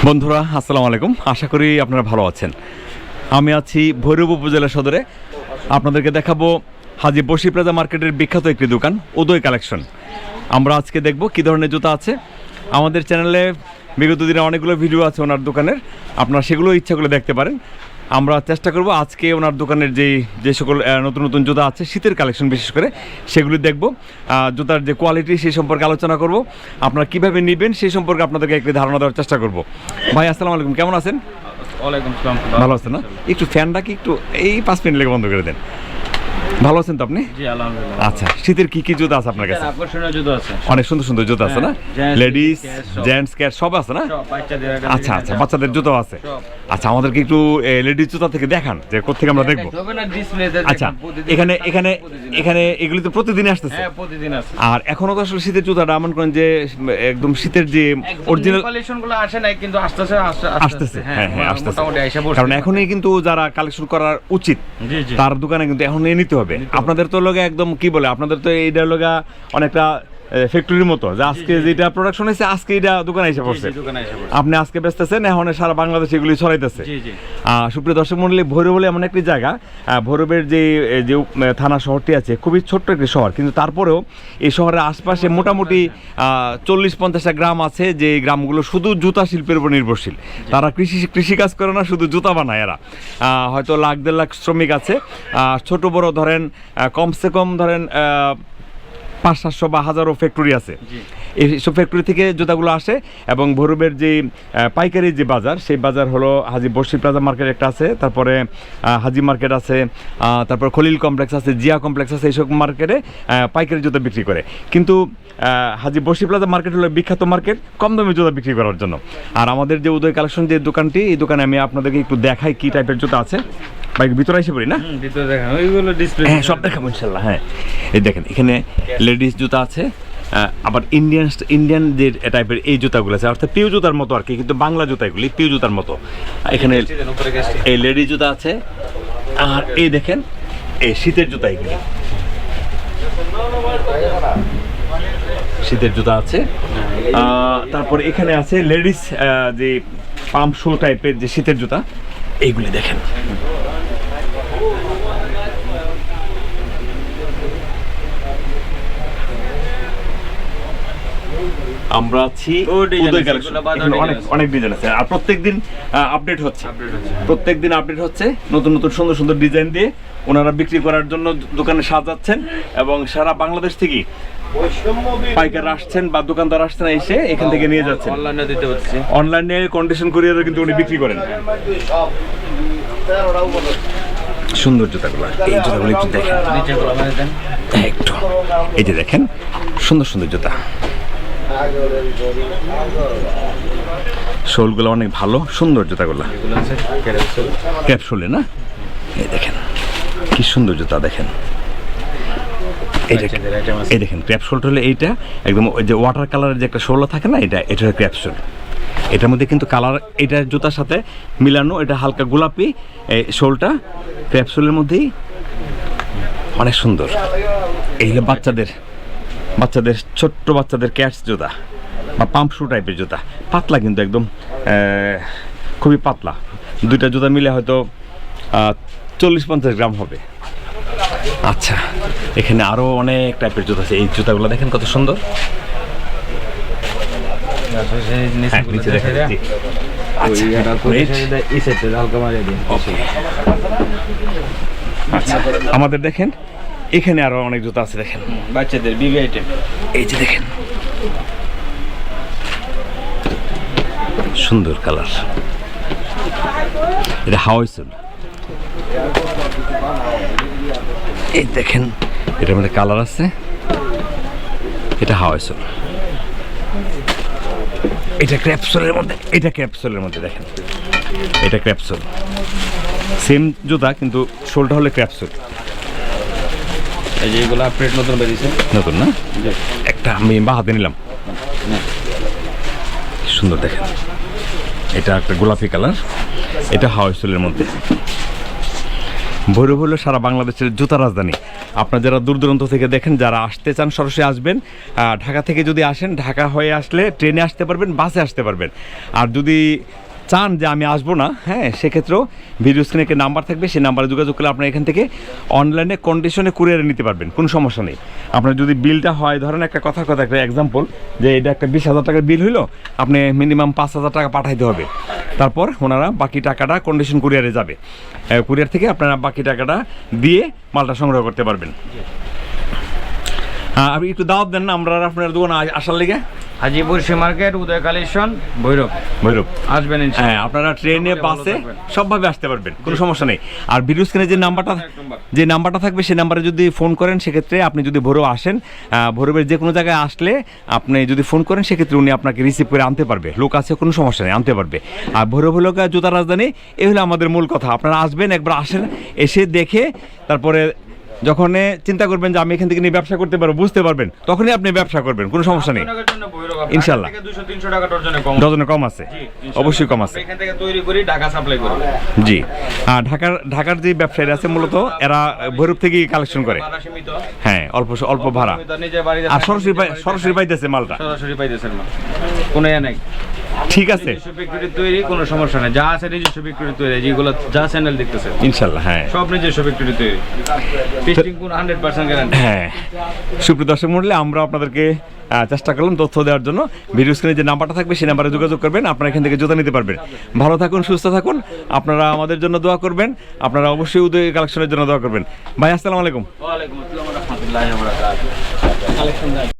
বন্ধুরা আসসালামু আলাইকুম, আশা করি আপনারা ভালো আছেন। আমি আছি ভৈরব উপজেলা সদরে। আপনাদেরকে দেখাবো হাজী বশির প্লাজা মার্কেটের বিখ্যাত একটি দোকান উদয় কালেকশন। আমরা আজকে দেখব কী ধরনের জুতা আছে। আমাদের চ্যানেলে বিগত দিনে অনেকগুলো ভিডিও আছে ওনার দোকানের, আপনারা সেগুলো ইচ্ছা করে দেখতে পারেন। আমরা চেষ্টা করব আজকে ওনার দোকানের যে সকল নতুন নতুন জুতা আছে, শীতের কালেকশন বিশেষ করে, সেগুলি দেখব। জুতার যে কোয়ালিটি সেই সম্পর্কে আলোচনা করব, আপনারা কীভাবে নেবেন সেই সম্পর্কে আপনাদেরকে একটি ধারণা দেওয়ার চেষ্টা করব। ভাই আসসালামু আলাইকুম, কেমন আছেন? ওয়ালাইকুম আসসালাম। ভালো আছেন না? একটু ফ্যানটা কি একটু এই 5 মিনিট লেগে বন্ধ করে দেন। ভালো আছেন তো আপনি? জি আলহামদুলিল্লাহ। আচ্ছা, শীতের কি কি জুতা আছে আপনার কাছে? আকর্ষণীয় জুতো আছে, অনেক সুন্দর সুন্দর জুতা আছে না? লেডিস, জেন্টস, ক্যাট সব আছে না? বাচ্চাদের আচ্ছা আচ্ছা, বাচ্চাদের জুতো আছে। আচ্ছা, আমাদেরকে একটু লেডিস জুতা থেকে দেখান যে কোত্থেকে আমরা দেখবো। আচ্ছা, এখানে এখানে এখানে এগুলি তো প্রতিদিন আসতেছে? হ্যাঁ, প্রতিদিন আসে। আর এখনো তো আসলে শীতের জুতাটা এমন করেন যে একদম শীতের যে অরিজিনাল কালেকশনগুলো আসে নাই, কিন্তু আসতেছে। হ্যাঁ হ্যাঁ, আসতেছে। কারণ এখনই কিন্তু যারা কালেকশন করার উচিত তার দোকানে কিন্তু এখনই নিতে হবে। আপনাদের তো লোকে একদম কি বলে, আপনাদের তো এইটার লোকা অনেকটা ফ্যাক্টরির মতো, যে আজকে যেটা প্রোডাকশন হয়েছে আজকে এটা দোকানে এসে পড়ছে। আপনি আজকে বেচতেছেন, এখন সারা বাংলাদেশ এগুলি ছড়াইতেছে। সুপ্রিয় দর্শক মন্ডলী, ভৈরব বলে এমন একটি জায়গা, ভৈরবের যে থানা শহরটি আছে খুবই ছোট্ট একটি শহর, কিন্তু তারপরেও এই শহরের আশপাশে মোটামুটি 40-50টা গ্রাম আছে, যে গ্রামগুলো শুধু জুতা শিল্পের উপর নির্ভরশীল। তারা কৃষিকাজ করে না, শুধু জুতা বানায় এরা। হয়তো 1-1.5 লাখ শ্রমিক আছে। ছোট বড় ধরেন কমসে কম ধরেন 500-700 বা 1000ও ফ্যাক্টরি আছে। এইসব ফ্যাক্টরি থেকে জুতাগুলো আসে, এবং ভৈরবের যে পাইকারি যে বাজার, সেই বাজার হলো হাজী বশির প্লাজা মার্কেট একটা আছে, তারপরে হাজী মার্কেট আছে, তারপর খলিল কমপ্লেক্স আছে, জিয়া কমপ্লেক্স আছে। এইসব মার্কেটে পাইকারি জুতা বিক্রি করে। কিন্তু হাজী বশির প্লাজা মার্কেট হলো বিখ্যাত মার্কেট কম দামে জুতা বিক্রি করার জন্য। আর আমাদের যে উদয় কালেকশন যে দোকানটি, এই দোকানে আমি আপনাদেরকে একটু দেখাই কী টাইপের জুতা আছে। বাইক ভিতরে এসে পড়ি না? হ্যাঁ, সব দেখাবো ইনশাল্লাহ। হ্যাঁ, এই দেখেন এখানে লেডিস জুতা আছে, আবার ইন্ডিয়ান যে টাইপের এই জুতাগুলো আছে, অর্থাৎ পিউ জুতার মতো আর কি, কিন্তু বাংলা জুতা এগুলি পিউ জুতার মতো। এখানে এই লেডিস জুতা আছে, আর এই দেখেন এই শীতের জুতা, এগুলি শীতের জুতা আছে। তারপর এখানে আছে লেডিস যে পাম্প শু টাইপের যে শীতের জুতা, এইগুলি দেখেন। আমরা আছি অনেক ডিজাইন আছে, আর প্রত্যেকদিন আপডেট হচ্ছে, নতুন নতুন সুন্দর সুন্দর ডিজাইন দিয়ে ওনারা বিক্রি করার জন্য দোকানে সাজাচ্ছেন, এবং সারা বাংলাদেশ থেকে পাইকার আসছেন বা দোকানদার আসছেন, এসে এখান থেকে নিয়ে যাচ্ছেন। অনলাইনে কন্ডিশন কুরিয়ারে কিন্তু উনি বিক্রি করেন। সুন্দর জুতাগুলো, এই জুতাগুলো একটু দেখেন, একটু এই যে দেখেন সুন্দর সুন্দর জুতা। শোলগুলো অনেক ভালো, সুন্দর জুতাগুলো ক্যাপসুলে না? এই দেখেন কি সুন্দর জুতা, দেখেন এই দেখেন ক্যাপসুলটা হলে এইটা একদম ওই যে ওয়াটার কালারের যে একটা শোল থাকে না, এটা ক্যাপসুল। এটার মধ্যে কিন্তু কালার এটা জুতার সাথে মিলানো, এটা হালকা গোলাপি এই শোলটা ক্যাপসুলের মধ্যেই, অনেক সুন্দর। এই হলো বাচ্চাদের ছোট্ট বাচ্চাদের ক্যাটস জুতা বা পাম্প শু টাইপের জুতা, পাতলা কিন্তু একদম খুবই পাতলা। দুইটা জুতা মিলে হয়তো 40-50 গ্রাম হবে। আচ্ছা, এখানে আরও অনেক টাইপের জুতা আছে। এই জুতাগুলো দেখেন কত সুন্দর। আমাদের দেখেন এখানে আরো অনেক জুতা আছে, দেখেন বাচ্চাদের বিবি আইটেম। এই যে দেখেন সুন্দর কালার, এটা হাওয়াই সোল। এই দেখেন এটার মধ্যে কালার আছে, এটা হাওয়াই সোল। এটা ক্র্যাপসোলের মধ্যে দেখেন, এটা ক্র্যাপসোল, সেম জুতা কিন্তু শোলটা হলে ক্র্যাপসোল। এই যে এগুলো আপডেট নতুন বেরিয়েছে, নতুন না? একটা আমি হাতে নিলাম, সুন্দর দেখেন। এটা একটা গোলাপি কালার, এটা হাওয়াই সোলের মধ্যে। ভৈরব হলো সারা বাংলাদেশের জুতা রাজধানী। আপনারা যারা দূর দূরান্ত থেকে দেখেন, যারা আসতে চান সরাসরি আসবেন। ঢাকা থেকে যদি আসেন, ঢাকা হয়ে আসলে ট্রেনে আসতে পারবেন, বাসে আসতে পারবেন। আর যদি চান যে আমি আসবো না, হ্যাঁ, সেক্ষেত্রেও ভিডিও স্ক্রিনে একটা নাম্বার থাকবে, সেই নাম্বারে যোগাযোগ করলে আপনার এখান থেকে অনলাইনে কন্ডিশনে কুরিয়ারে নিতে পারবেন, কোনো সমস্যা নেই। আপনার যদি বিলটা হয়, ধরেন একটা একটা এক্সাম্পল, যে এটা একটা 20,000 টাকার বিল হইলো, আপনি মিনিমাম 5,000 টাকা পাঠাইতে হবে। তারপর ওনারা বাকি টাকাটা কন্ডিশন কুরিয়ারে যাবে, কুরিয়ার থেকে আপনারা বাকি টাকাটা দিয়ে মালটা সংগ্রহ করতে পারবেন। আপনি একটু দাওয়াত দেন না আমরা আপনার দোকানে আসার লেগে। হাজিপুর সি মার্কেট, উদয় কালেকশন, ভৈরব আসবেন। হ্যাঁ, আপনারা ট্রেনে বাসে সবভাবে আসতে পারবেন, কোনো সমস্যা নেই। আর ভিডিও স্ক্রিনে যে নাম্বারটা থাকবে, সেই নাম্বারে যদি ফোন করেন, সেক্ষেত্রে আপনি যদি ভৈরব আসেন, ভৈরবের যে কোনো জায়গায় আসলে আপনি যদি ফোন করেন, সেক্ষেত্রে উনি আপনাকে রিসিভ করে আনতে পারবে। লোক আছে, কোনো সমস্যা নেই, আনতে পারবে। আর ভৈরব হলো জুতা রাজধানী, এই হলো আমাদের মূল কথা। আপনারা আসবেন, একবার আসেন, এসে দেখে তারপরে যখন চিন্তা করবেন যে আমি এখান থেকে নিয়ে ব্যবসা করতে পারবো, বুঝতে পারবেন, তখনই আপনি ব্যবসা করবেন, কোনো সমস্যা নেই। ইনশাল্লাহ 200-300 টাকা ডজনে কম আছে, অবশ্যই কম আছে। এখান থেকে তৈরি করি, ঢাকা সাপ্লাই করি। জি, ঢাকার যে ব্যবসায়ীরা আছে মূলত এরা ভৈরব থেকেই কালেকশন করে। হ্যাঁ, অল্প ভাড়া, আর সরাসরি পাইতেছে মালটা, সরাসরি পাইতেছে মাল, কোনো নাই। ঠিক আছে, নিজস্ব ফ্যাক্টরি তৈরি, কোনো সমস্যা নেই। যা আছে নিজস্ব ফ্যাক্টরি তৈরি, যেগুলো যা চ্যানেল দেখতেছেন ইনশাআল্লাহ, হ্যাঁ, সব নিজস্ব ফ্যাক্টরি তৈরি। টেস্টিং কোন 100% গ্যারান্টি। হ্যাঁ, সুপ্রিয় দর্শক মণ্ডলী, আমরা আপনাদেরকে চেষ্টা করলাম তথ্য দেওয়ার জন্য। ভিডিও স্ক্রিনে যে নাম্বারটা থাকবে, সেই নাম্বারে যোগাযোগ করবেন, আপনারা এখান থেকে জুতা নিতে পারবেন। ভালো থাকুন, সুস্থ থাকুন, আপনারা আমাদের জন্য দোয়া করবেন, আপনারা অবশ্যই উদয় কালেকশনের জন্য দোয়া করবেন। ভাই, আসসালামু আলাইকুম। ওয়া আলাইকুম আসসালাম ওয়া রাহমাতুল্লাহি ওয়া বারাকাতুহু।